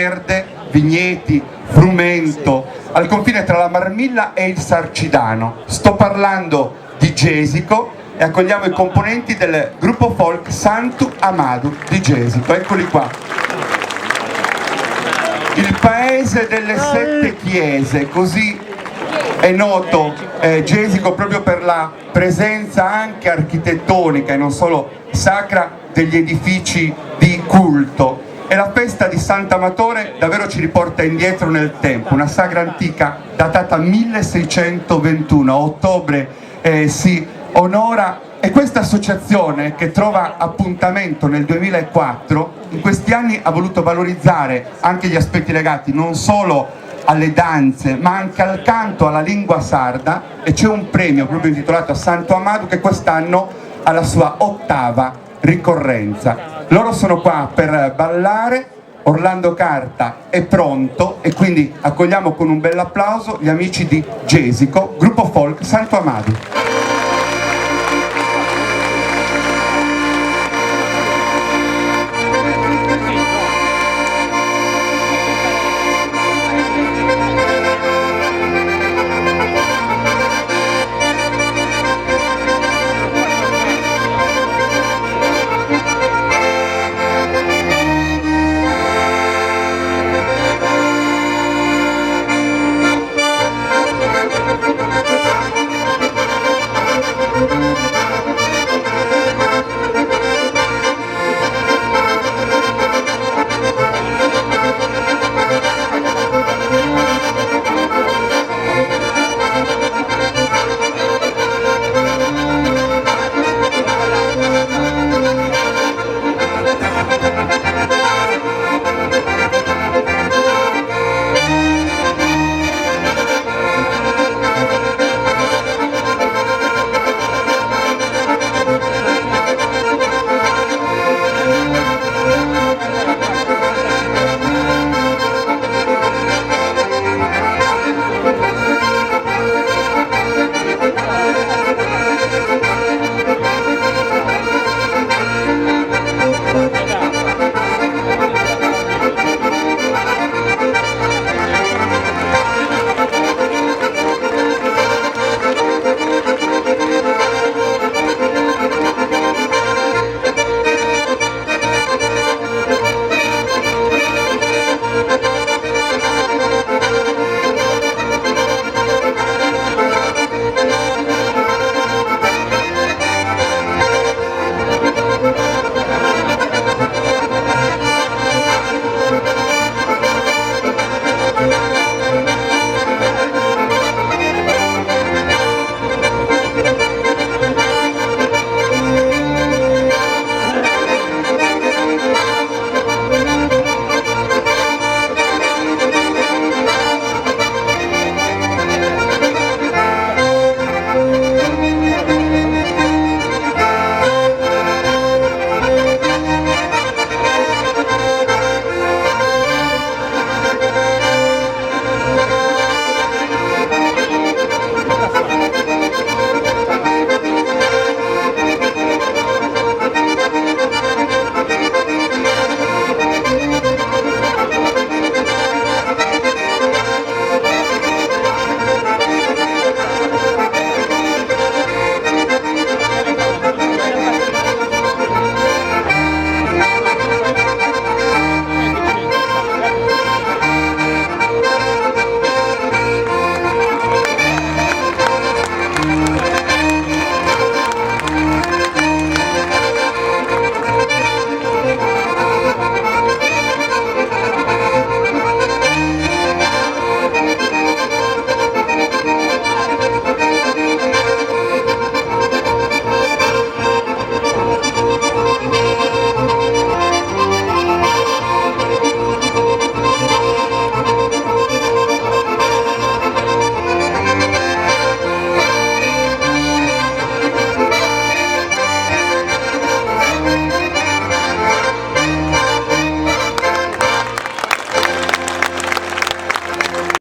Verde, Vigneti, Frumento, al confine tra la Marmilla e il Sarcidano. Sto parlando di Gesico e accogliamo i componenti del gruppo folk Santu Amadu di Gesico. Eccoli qua. Il paese delle 7 chiese, così è noto Gesico proprio per la presenza anche architettonica e non solo sacra degli edifici di culto. E la festa di Sant'Amatore davvero ci riporta indietro nel tempo, una sagra antica datata 1621, a ottobre si onora, e questa associazione, che trova appuntamento nel 2004, in questi anni ha voluto valorizzare anche gli aspetti legati non solo alle danze ma anche al canto, alla lingua sarda, e c'è un premio proprio intitolato a Santo Amadu che quest'anno ha la sua 8ª ricorrenza. Loro sono qua per ballare, Orlando Carta è pronto e quindi accogliamo con un bel applauso gli amici di Gesico, gruppo folk Santo Amadu.